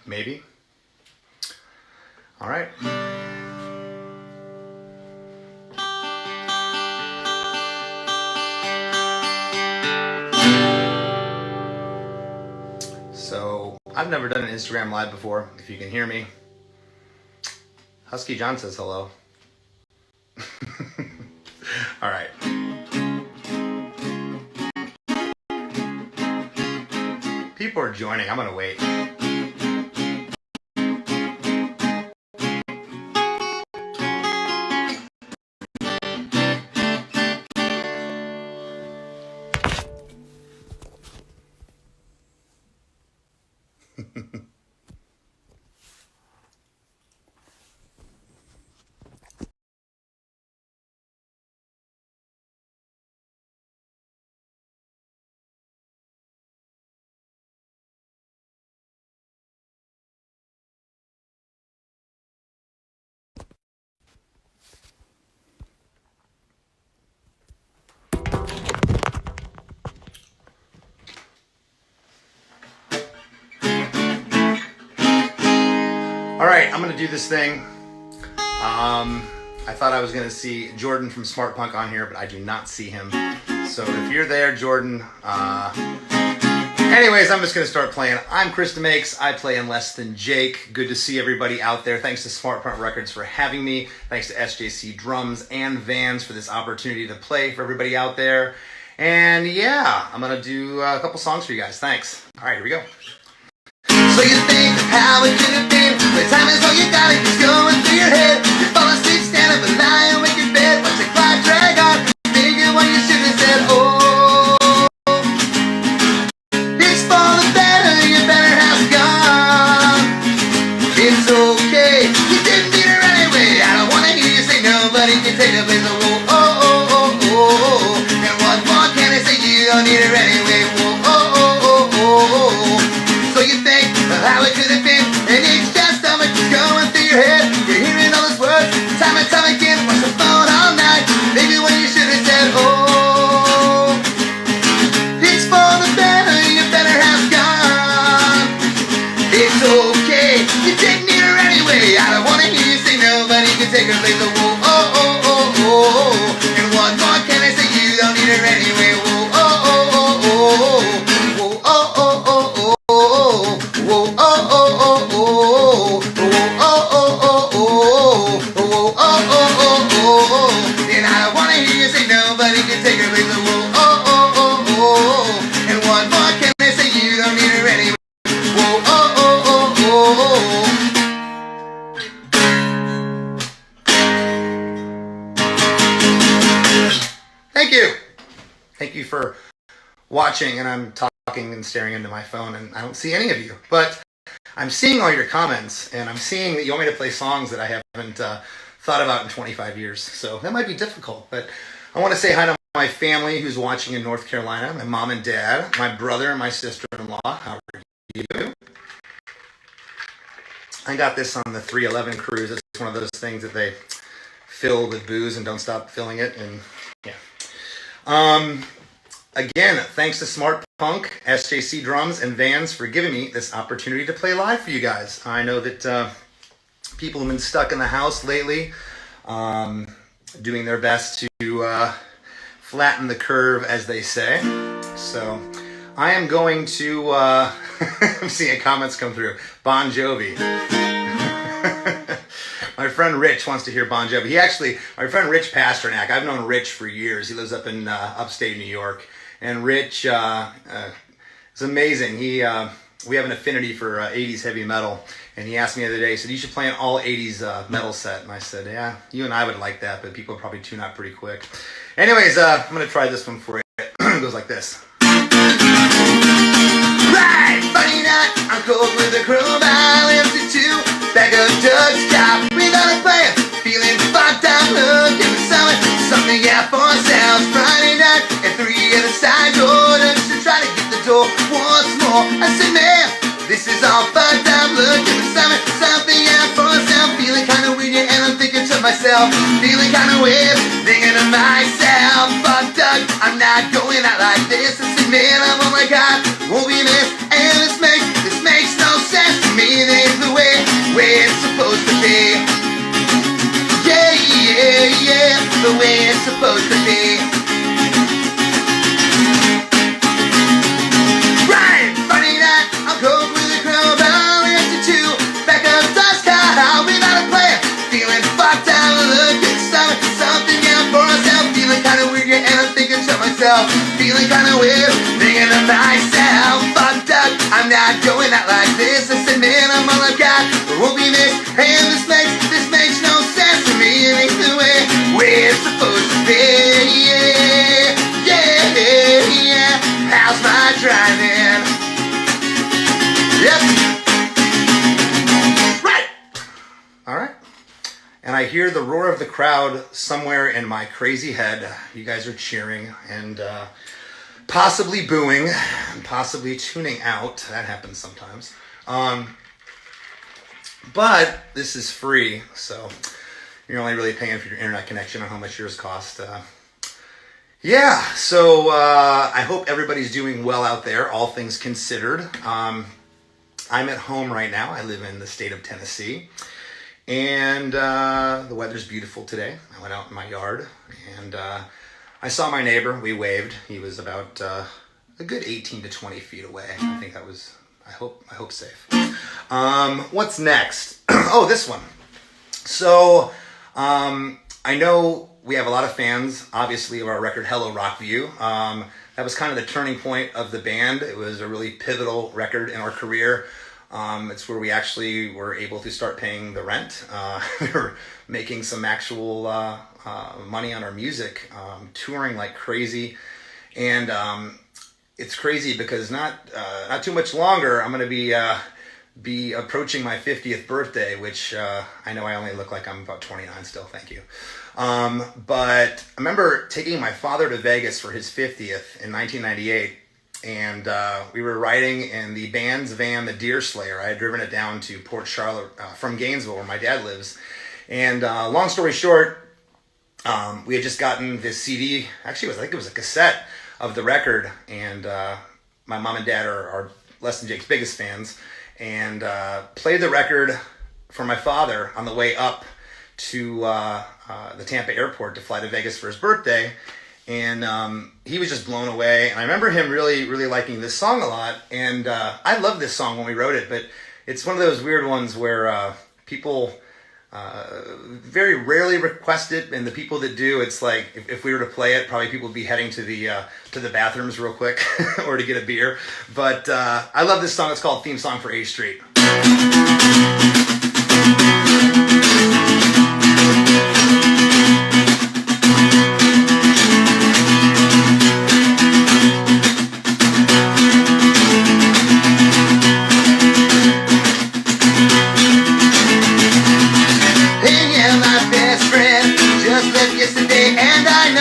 maybe. All right. So I've never done an Instagram live before, if you can hear me. Husky John says hello. All right. People are joining. I'm going to wait. All right, I'm gonna do this thing. I thought I was gonna see Jordan from Smart Punk on here, but I do not see him. So if you're there, Jordan, anyways, I'm just gonna start playing. I'm Chris Demakes. I play in Less Than Jake. Good to see everybody out there. Thanks to Smart Punk Records for having me. Thanks to SJC Drums and Vans for this opportunity to play for everybody out there. And yeah, I'm gonna do a couple songs for you guys. Thanks. All right, here we go. So you think of how it could have been, but time is all you got, it keeps going through your head. You fall asleep, stand up and lie awake in bed, watch the clock drag on, thinking what you should have said. Oh, it's for the better, your better half's gone. It's okay, you didn't need her anyway. I don't wanna hear you say nobody can take her place. Oh, oh, oh, oh, oh. And what more can I say? You don't need her anyway. Oh, oh, oh, oh, oh. So you think how it could have been, and each just stomach is going through your head. You're hearing all those words, time and time again. Watch the phone all night, maybe when you should have said, oh, it's for the better, your better half's gone. It's okay, you didn't need her anyway. I don't wanna hear you say nobody can take her place. Oh, oh, oh, oh, oh. And what more can I say? You don't need her anyway. Oh, oh, oh, oh, oh. Oh, oh, oh, oh, oh. Whoa, oh, oh, oh, oh, oh, oh, oh, oh, oh, oh, oh, and I don't wanna hear you say nobody can take her place. Whoa, oh, oh, oh, oh, and what more can I say? You don't need her anyway. Whoa, oh, oh, oh, oh. Thank you. Thank you for watching, and I'm talking and staring into my phone, and I don't see any of you, but I'm seeing all your comments, and I'm seeing that you want me to play songs that I haven't thought about in 25 years, so that might be difficult, but I want to say hi to my family who's watching in North Carolina, my mom and dad, my brother and my sister-in-law. How are you? I got this on the 311 cruise. It's one of those things that they fill with booze and don't stop filling it, and yeah. Again, thanks to Smart Punk, SJC Drums, and Vans for giving me this opportunity to play live for you guys. I know that people have been stuck in the house lately, doing their best to flatten the curve, as they say. So I am going to, I'm seeing comments come through. Bon Jovi. My friend Rich wants to hear Bon Jovi. My friend Rich Pasternak, I've known Rich for years. He lives up in upstate New York. And Rich is amazing. We have an affinity for 80s heavy metal. And he asked me the other day, he said, you should play an all 80s metal set. And I said, yeah, you and I would like that, but people would probably tune out pretty quick. Anyways, I'm going to try this one for you. It goes like this. Right, funny night, I'm cold with a crew, I live to two. Back of Doug's top, without a plan, feeling fucked up, looking for something out for ourselves. Friday night, at 3 at the side door, just to try to get the door once more. I said, man, this is all fucked up, looking for something out for ourselves. Feeling kinda weird, and I'm thinking to myself, feeling kinda weird, thinking to myself, fuck Doug, I'm not going out like this. I said, man, oh my god, won't be this, and this makes no sense to me. myself, feeling kinda weird, thinking of myself. Fucked up, I'm not going out like this. I said, man, I'm all I've got, but won't be missed. And this makes no sense to me. It ain't the way we're supposed to be. Yeah. How's my driving? Yep. Right. All right. And I hear the roar of the crowd somewhere in my crazy head. You guys are cheering and possibly booing, and possibly tuning out. That happens sometimes. But this is free, so you're only really paying for your internet connection on how much yours cost. Yeah, so I hope everybody's doing well out there, all things considered. I'm at home right now. I live in the state of Tennessee. And the weather's beautiful today. I went out in my yard and I saw my neighbor. We waved. He was about a good 18 to 20 feet away. I think that was, I hope safe. What's next? Oh, this one. So I know we have a lot of fans, obviously, of our record Hello Rockview. That was kind of the turning point of the band. It was a really pivotal record in our career. It's where we actually were able to start paying the rent. We were making some actual money on our music, touring like crazy. And it's crazy because not too much longer, I'm going to be approaching my 50th birthday, which I know I only look like I'm about 29 still, thank you. But I remember taking my father to Vegas for his 50th in 1998. And we were riding in the band's van, the Deer Slayer. I had driven it down to Port Charlotte from Gainesville, where my dad lives. And long story short, we had just gotten this CD. Actually, I think it was a cassette of the record. And my mom and dad are Less Than Jake's biggest fans. And played the record for my father on the way up to the Tampa airport to fly to Vegas for his birthday. And he was just blown away. And I remember him really, really liking this song a lot. And I love this song when we wrote it, but it's one of those weird ones where people very rarely request it. And the people that do, it's like, if we were to play it, probably people would be heading to the bathrooms real quick or to get a beer. But I love this song. It's called Theme Song for A Street. Yesterday, and I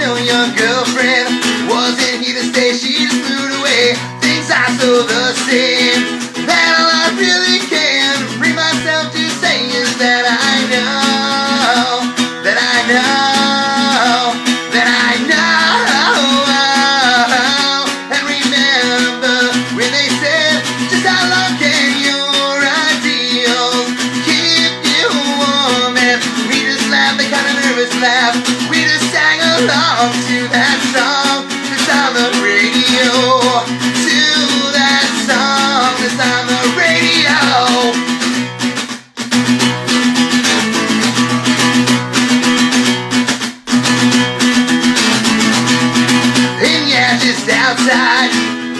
know your girlfriend wasn't here to stay. She just moved away. Things are still the same. That all I really can bring myself to say is that I know, that I know, that I know. And remember when they said, just how long can your ideals keep you warm? And we just laughed, the kind of nervous laugh. We just sang along to that song that's on the radio. To that song that's on the radio. And yeah, just outside,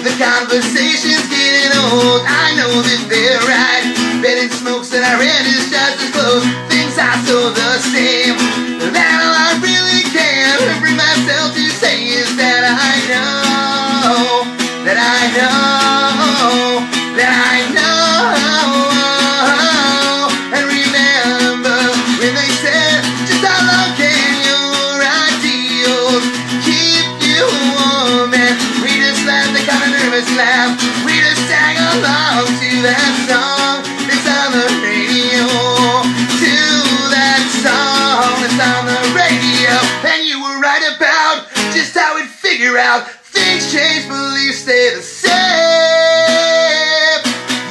the conversation's getting old. I know that they're right. Betting smokes and our end is just as close. Things are still the same. That all I really can bring myself to say is that I know, that I know, that I know. And remember when they said, just how long can your ideals keep you warm? And we just laughed, the kind of nervous laugh. We just sang along to that song that's on the radio. To that song that's on the radio. And you were right about just how we'd figure out things change, beliefs stay the same.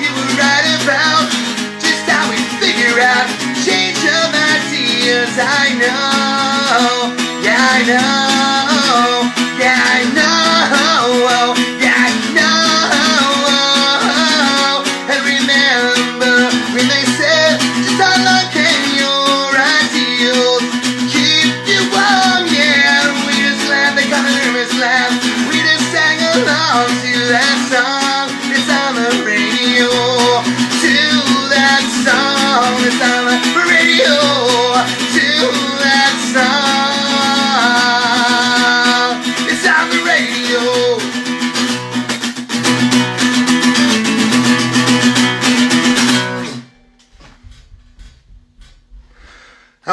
You were right about just how we'd figure out change of ideas. I know, yeah I know, yeah I know, yeah I know. And remember when they said, just how long can your ideals keep you warm? Yeah, we just laughed, they kind of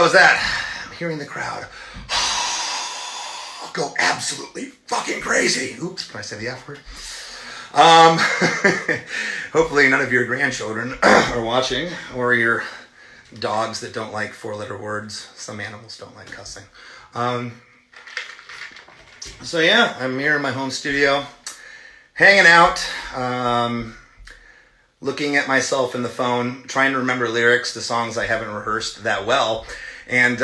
was that? I'm hearing the crowd go absolutely fucking crazy. Oops, can I say the F word? Hopefully none of your grandchildren are watching, or your dogs that don't like 4-letter words. Some animals don't like cussing. So yeah, I'm here in my home studio, hanging out, looking at myself in the phone, trying to remember lyrics to songs I haven't rehearsed that well. And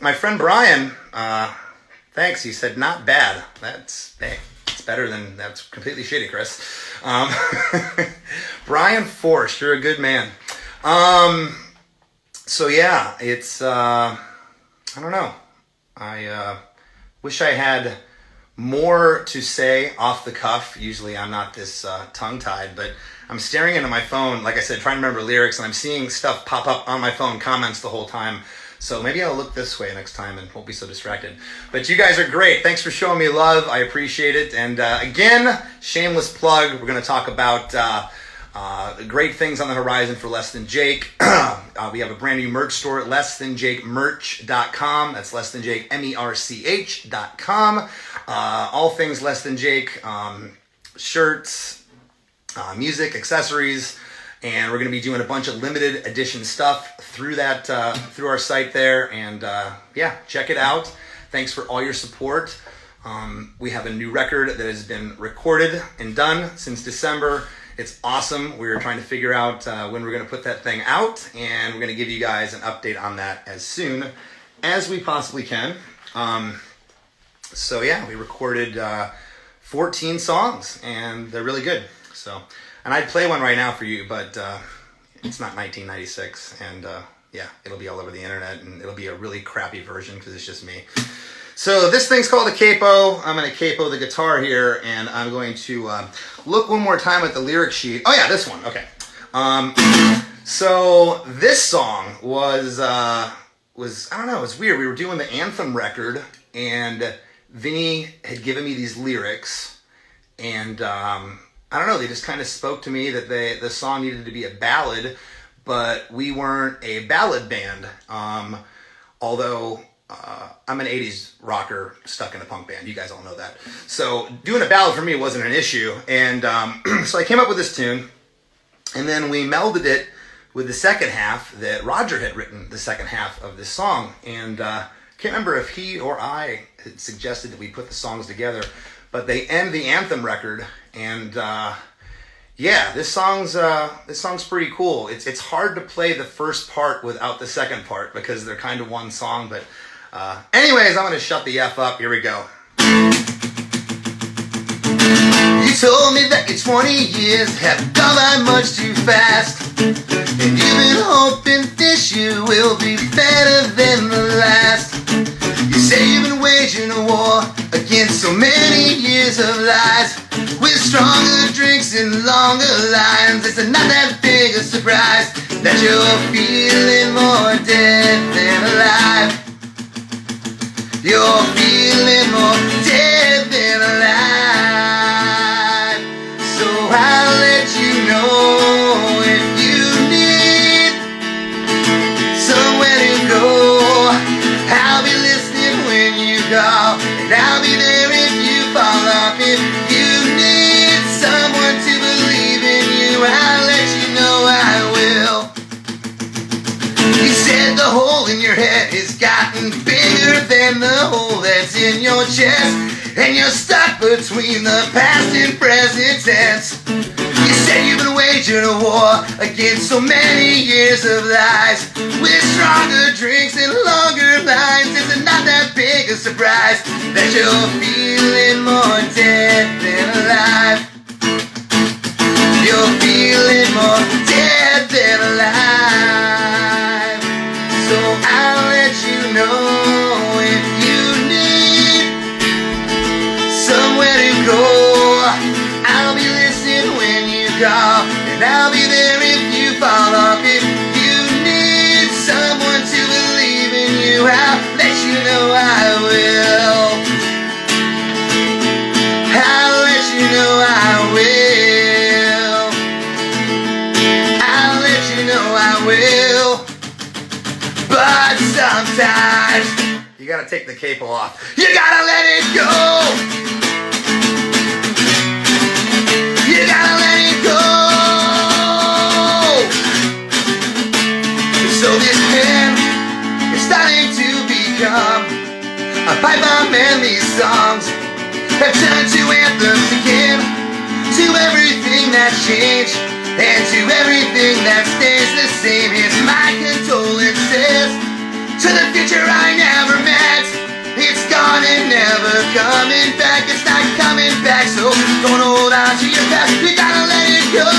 my friend Brian, thanks, he said, not bad. Hey, it's better than, that's completely shitty, Chris. Brian Forst, you're a good man. So yeah, it's, I don't know. I wish I had more to say off the cuff. Usually I'm not this tongue-tied, but I'm staring into my phone, like I said, trying to remember lyrics, and I'm seeing stuff pop up on my phone, comments the whole time. So maybe I'll look this way next time and won't be so distracted. But you guys are great. Thanks for showing me love. I appreciate it. And again, shameless plug. We're going to talk about great things on the horizon for Less Than Jake. We have a brand new merch store at LessThanJakeMerch.com. That's Less Than Jake, MERCH.com. All things Less Than Jake, shirts, music, accessories. And we're going to be doing a bunch of limited edition stuff through that, through our site there. And yeah, check it out. Thanks for all your support. We have a new record that has been recorded and done since December. It's awesome. We're trying to figure out when we're going to put that thing out, and we're going to give you guys an update on that as soon as we possibly can. So yeah, we recorded 14 songs, and they're really good. So, and I'd play one right now for you, but it's not 1996, and yeah, it'll be all over the internet, and it'll be a really crappy version because it's just me. So this thing's called a capo. I'm going to capo the guitar here, and I'm going to look one more time at the lyric sheet. Oh yeah, this one. Okay. So this song was I don't know, it was weird. We were doing the Anthem record, and Vinny had given me these lyrics, and I don't know, they just kind of spoke to me that the song needed to be a ballad, but we weren't a ballad band. Although I'm an 80s rocker stuck in a punk band. You guys all know that. So doing a ballad for me wasn't an issue. And so I came up with this tune, and then we melded it with the second half that Roger had written, the second half of this song. And I can't remember if he or I had suggested that we put the songs together, but they end the Anthem record. And yeah, this song's pretty cool. It's hard to play the first part without the second part because they're kind of one song. But anyways, I'm gonna shut the F up. Here we go. You told me that your 20 years have gone by much too fast, and you've been hoping this year will be better than the last. You say you've been waging a war against so many years of lies, with stronger drinks and longer lines. It's not that big a surprise that you're feeling more dead than alive. You're feeling more dead than alive. So I'll let you know if you need somewhere to go. I'll be listening when you call, and I'll be there if you fall off. If you need someone to believe in you, I'll let you know I will. You said the hole in your head has gotten bigger than the hole that's in your chest, and you're stuck between the past and present tense. You said you've been waging a war against so many years of lies, with stronger drinks and longer lines. It's not that big a surprise that you're feeling more dead than alive. You're feeling more dead than alive. So I'll let you know if you need somewhere to go. I'll be listening when you call, and I'll be there if you fall off. If you need someone to believe in you, I'll let you know I will. I'll let you know I will. I'll let you know I will. But times. You gotta take the cape off. You gotta let it go. You gotta let it go. So this pen is starting to become a pipe bomb, and these songs have turned to anthems again. To everything that's changed and to everything that stays the same. Here's my condolences to the future I never met. It's gone and never coming back. It's not coming back, so don't hold on to your past. You gotta let it go.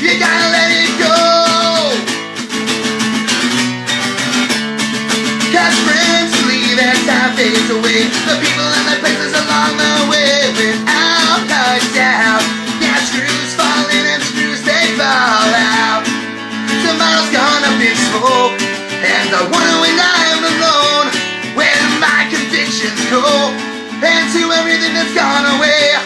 You gotta let it go. 'Cause friends leave as time fades away. The people and the places along the way, without a doubt. Yeah, screws fall in and screws they fall out. Tomorrow's gone up in smoke, and I wonder when I'm alone, where my convictions go. And to everything that's gone away,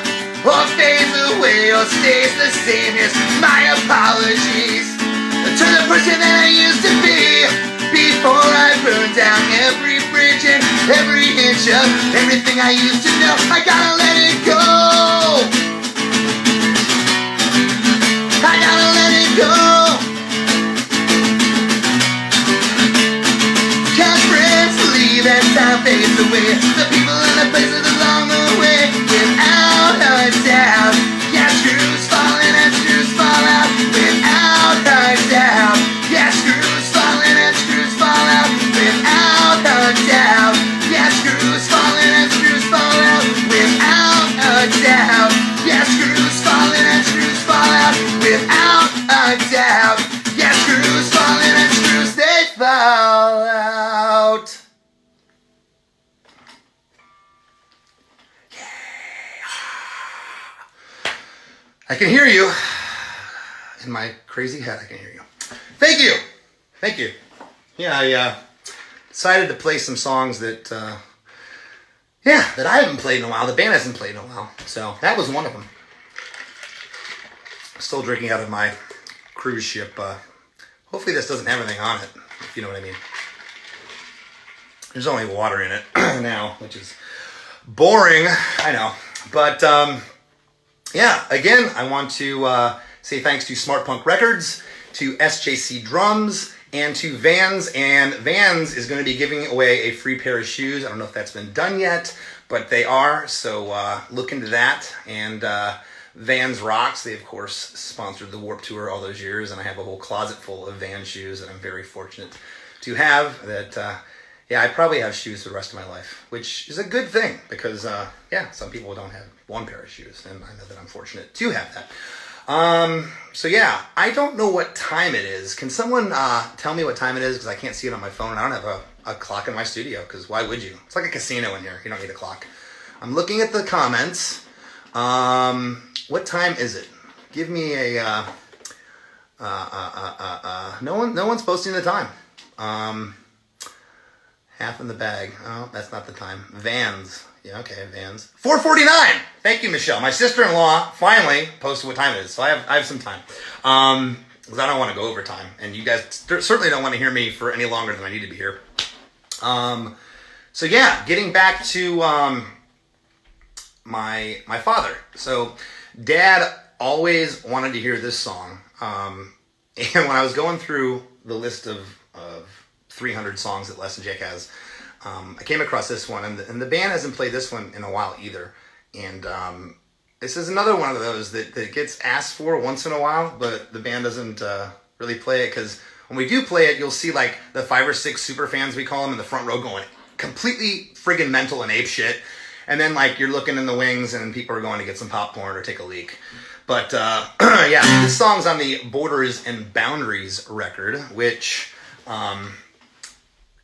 or fades away, or stays the same, is my apologies to the person that I used to be, before I burned down every bridge and every inch of everything I used to know. I gotta let it go. I gotta let it go. 'Cause friends leave as time fades away. The people and the places along the way, without a doubt. Yeah, screws fall in and screws fall out, without a doubt. Yeah, screws fall in and screws fall out, without a doubt. Yeah, screws fall in and screws fall out, without a doubt. Yeah, screws fall in and screws fall out, without a doubt. Yeah, screws fall in and screws they fall out. I can hear you. In my crazy head, I can hear you. Thank you. Thank you. Yeah, I decided to play some songs that, that I haven't played in a while. The band hasn't played in a while. So that was one of them. Still drinking out of my cruise ship. Hopefully this doesn't have anything on it, if you know what I mean. There's only water in it now, which is boring, I know. But, again, I want to say thanks to Smart Punk Records, to SJC Drums, and to Vans. And Vans is going to be giving away a free pair of shoes. I don't know if that's been done yet, but they are. So look into that. And Vans rocks. They, of course, sponsored the Warped Tour all those years. And I have a whole closet full of Vans shoes that I'm very fortunate to have. That, I probably have shoes for the rest of my life, which is a good thing. Because, some people don't have one pair of shoes. And I know that I'm fortunate to have that. I don't know what time it is. Can someone tell me what time it is? Because I can't see it on my phone. I don't have a clock in my studio, because why would you? It's like a casino in here. You don't need a clock. I'm looking at the comments. What time is it? Give me a... No one's posting the time. Half in the bag. Oh, that's not the time. Vans. Yeah, okay, Vans. 4:49. Thank you, Michelle. My sister-in-law finally posted what time it is, so I have some time. Because I don't want to go over time, and you guys certainly don't want to hear me for any longer than I need to be here. Getting back to my father. So, Dad always wanted to hear this song, and when I was going through the list of 300 songs that Less Than Jake has, I came across this one, and the band hasn't played this one in a while either. And this is another one of those that gets asked for once in a while, but the band doesn't really play it, because when we do play it, you'll see like the 5 or 6 super fans, we call them, in the front row going completely friggin' mental and ape shit. And then like you're looking in the wings and people are going to get some popcorn or take a leak. But this song's on the Borders and Boundaries record, which...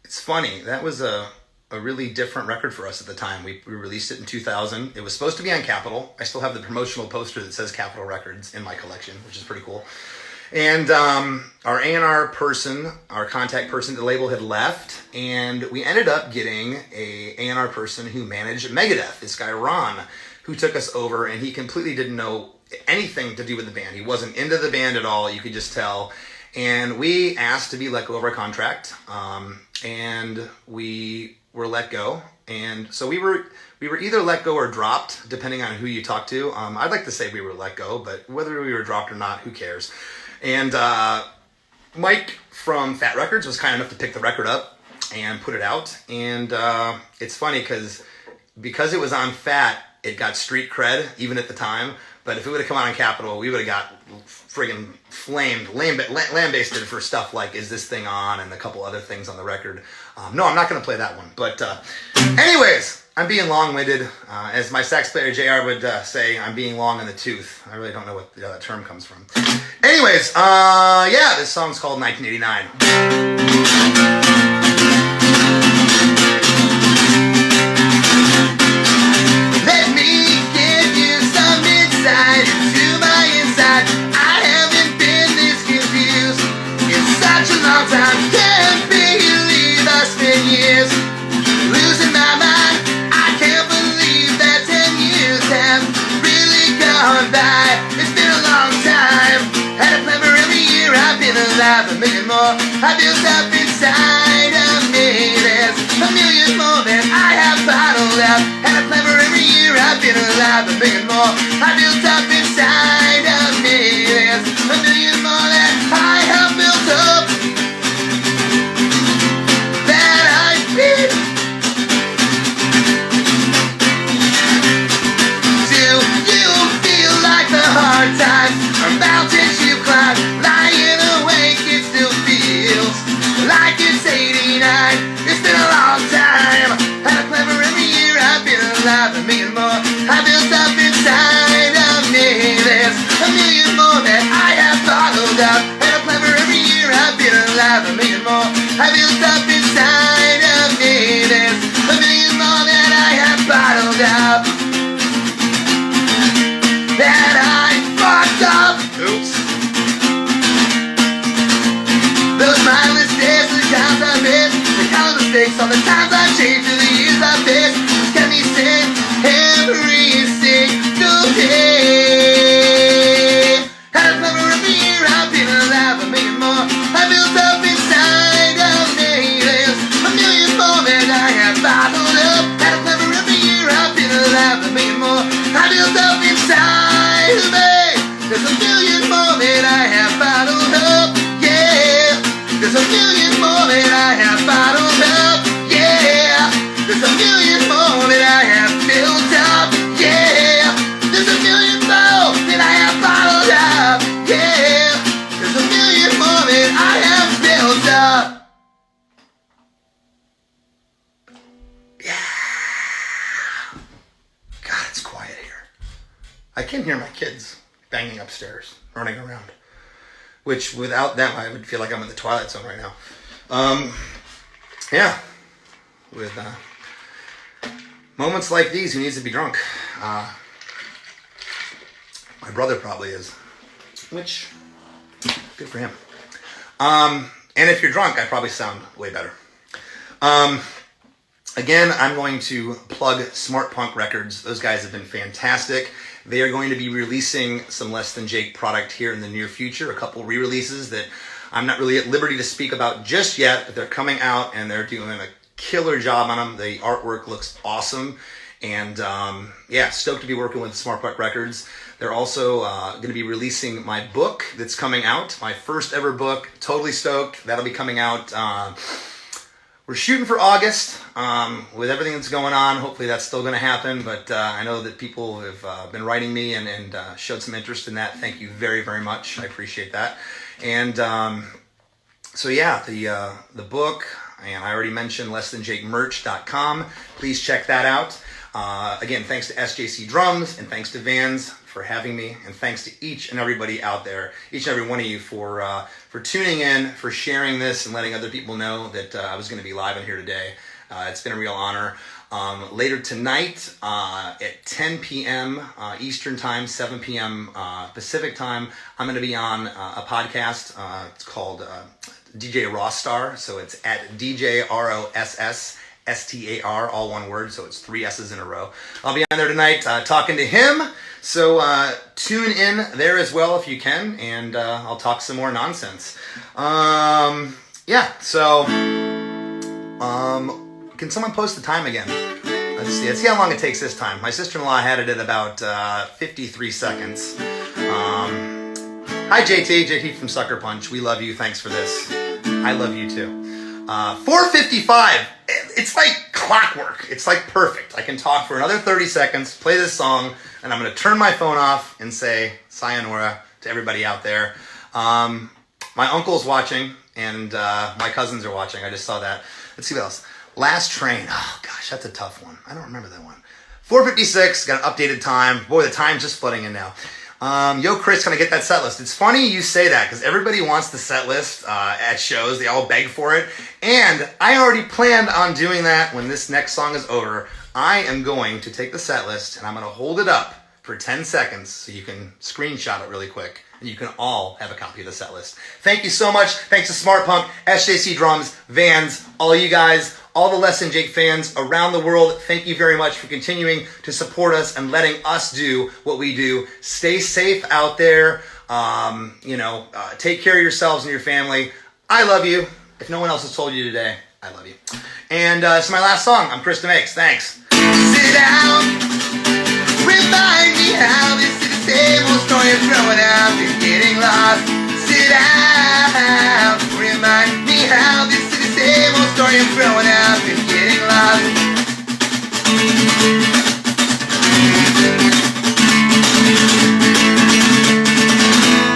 it's funny, that was a really different record for us at the time. We released it in 2000. It was supposed to be on Capitol. I still have the promotional poster that says Capitol Records in my collection, which is pretty cool. And our A&R person, our contact person at the label, had left, and we ended up getting a A&R person who managed Megadeth, this guy Ron, who took us over, and he completely didn't know anything to do with the band. He wasn't into the band at all, you could just tell. And we asked to be let go of our contract, and we were let go. And so we were either let go or dropped, depending on who you talk to. I'd like to say we were let go, but whether we were dropped or not, who cares? And Mike from Fat Records was kind enough to pick the record up and put it out. And it's funny because it was on Fat, it got street cred even at the time. But if it would have come out on Capitol, we would have got friggin' flamed, lambasted for stuff like "Is This Thing On?" and a couple other things on the record. No, I'm not going to play that one. But anyways, I'm being long-winded. As my sax player JR would say, I'm being long in the tooth. I really don't know what that term comes from. Anyways, yeah, this song's called 1989. A million more I built up inside of me. There's a million more that I have bottled up. And a clever every year I've been alive. A million more I built up inside of me. There's a million more that I have built up that I feel. Do you feel like the hard times are mountains you climb? Lying awake, it still feels like it's 89. It's been a long time. And a clever every year I've been alive. A million more I built up inside of me. There's a million more that I have bottled up. And a clever every year I've been alive. A million more I built up inside of me. There's a million more that I have bottled up that I fucked up. Oops. Those mindless days, the times I missed, the kind of mistakes, all the times I changed, through the years I missed, kept me sane every single day. And a clever every year I've been alive. A million more I built up inside of me. There's a million more that I have bottled up. And a clever every year I've been alive. A million more I built up inside of me. There's a million more that I have bottled up. There's a million more that I have bottled up, yeah. There's a million more that I have built up, yeah. There's a million more that I have bottled up, yeah. There's a million more that I have built up. Yeah. God, it's quiet here. I can hear my kids banging upstairs, running around. Which, without them, I would feel like I'm in the Twilight Zone right now. Yeah. With moments like these, who needs to be drunk? My brother probably is. Which, good for him. And if you're drunk, I probably sound way better. Again, I'm going to plug Smart Punk Records. Those guys have been fantastic. They are going to be releasing some Less Than Jake product here in the near future. A couple re-releases that I'm not really at liberty to speak about just yet, but they're coming out and they're doing a killer job on them. The artwork looks awesome. And yeah, stoked to be working with Smart Punk Records. They're also going to be releasing my book that's coming out. My first ever book. Totally stoked. That'll be coming out. We're shooting for August with everything that's going on. Hopefully that's still going to happen, but I know that people have been writing me and showed some interest in that. Thank you very, very much. I appreciate that. And so yeah, the book, and I already mentioned lessthanjakemerch.com. Please check that out. Again, thanks to SJC Drums and thanks to Vans for having me, and thanks to each and everybody out there, each and every one of you for tuning in, for sharing this and letting other people know that I was going to be live in here today. It's been a real honor. Later tonight at 10 p.m. Eastern Time, 7 p.m. Pacific Time, I'm going to be on a podcast. It's called DJ Rosstar, so it's at DJ ROSSSTAR, all one word, so it's 3 S's in a row. I'll be on there tonight talking to him, So tune in there as well if you can, and I'll talk some more nonsense. Yeah, so can someone post the time again? Let's see how long it takes this time. My sister-in-law had it at about 53 seconds. Hi JT from Sucker Punch. We love you. Thanks for this. I love you too. 4:55. It's like clockwork. It's like perfect. I can talk for another 30 seconds, play this song, and I'm going to turn my phone off and say sayonara to everybody out there. My uncle's watching, and my cousins are watching. I just saw that. Let's see what else. Last Train. Oh, gosh, that's a tough one. I don't remember that one. 4:56. Got an updated time. Boy, the time's just flooding in now. Yo, Chris, can I get that set list? It's funny you say that because everybody wants the set list at shows. They all beg for it. And I already planned on doing that when this next song is over. I am going to take the set list and I'm going to hold it up for 10 seconds so you can screenshot it really quick. And you can all have a copy of the set list. Thank you so much. Thanks to Smart Punk, SJC Drums, Vans, all you guys, all the Less Than Jake fans around the world. Thank you very much for continuing to support us and letting us do what we do. Stay safe out there. Take care of yourselves and your family. I love you. If no one else has told you today, I love you. And it's my last song. I'm Chris Demakes. Thanks. Sit down. Remind me how this is the same old story of growing up and getting lost. Sit down. Remind me how this is the same old story of growing up and getting lost.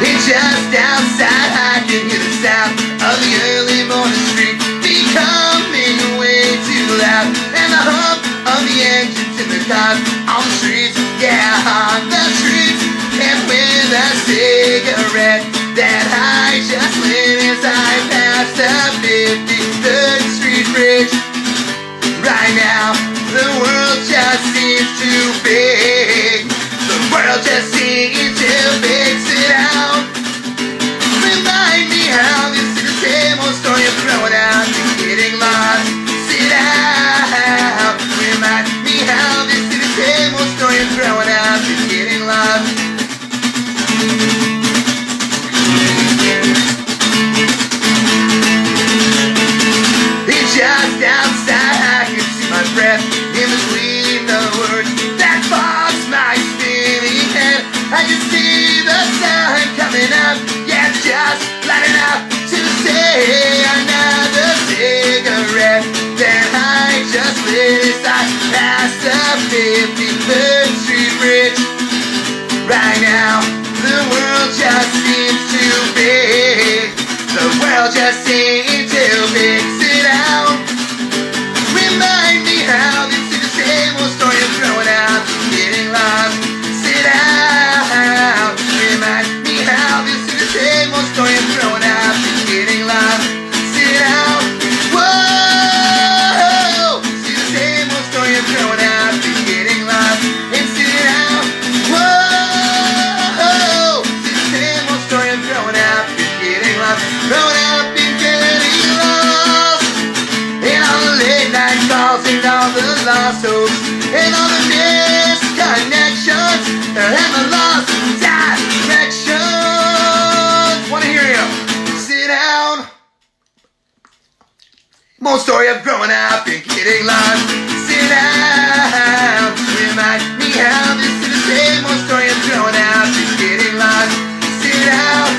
It's just outside, I can hear the sound of the early morning street becoming way too loud, and the hum of the engines in the cars on the streets, yeah, on the streets. And with a cigarette that I just lit as I passed the 53rd Street Bridge. Right now, the world just seems too big. The world just seems too big. Sit down. Remind me how this is the same old story of growing up and getting lost. Sit down. Remind me how this is the same old story of growing up and getting lost. It's just outside, I can see my breath in between the words that box my spinning head. I can see the sun coming up, yeah, just lighting up to say another cigarette. Then I just lit as I passed the 53rd Street Bridge. Right now, the world just seems too big. The world just seems too big. Sit down. Remind me how this is the same old story of growing up and getting lost. Sit down. Remind me how this is the same old story of growing up and getting lost. Sit down. Whoa. See the same old story of growing up and getting lost. And sit down. Whoa. See the same old story of growing up and getting lost. Growing up and getting lost. And all the late night calls and all the lost hopes and all the missed connections and the lost directions. Wanna hear you? Sit down. More story of growing up and getting lost. Sit down. Remind me how this is the same old story of growing up and getting lost. Sit down.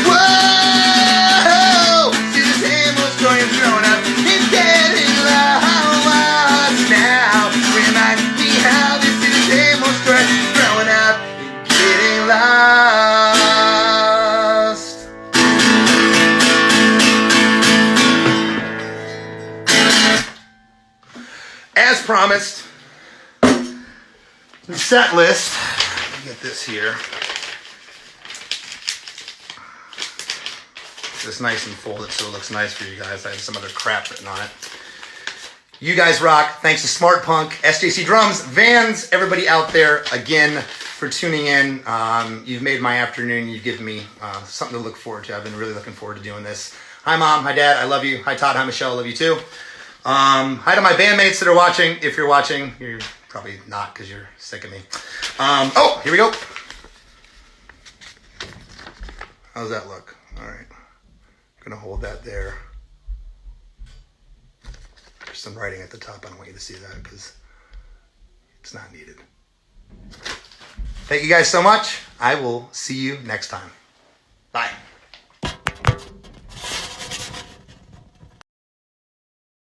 Whoa. See the same old story of growing up and getting lost now. Remind me how this is the same old story of growing up and getting lost. As promised, the set list. Let me get this here. This nice and folded so it looks nice for you guys. I have some other crap written on it. You guys rock. Thanks to Smart Punk, SJC Drums, Vans, everybody out there again for tuning in. You've made my afternoon. You've given me something to look forward to. I've been really looking forward to doing this. Hi Mom, hi Dad, I love you. Hi Todd, hi Michelle, I love you too. Hi to my bandmates that are watching. If you're watching, you're Probably not because you're sick of me. Oh, here we go. How's that look? All right. I'm going to hold that there. There's some writing at the top. I don't want you to see that because it's not needed. Thank you guys so much. I will see you next time. Bye.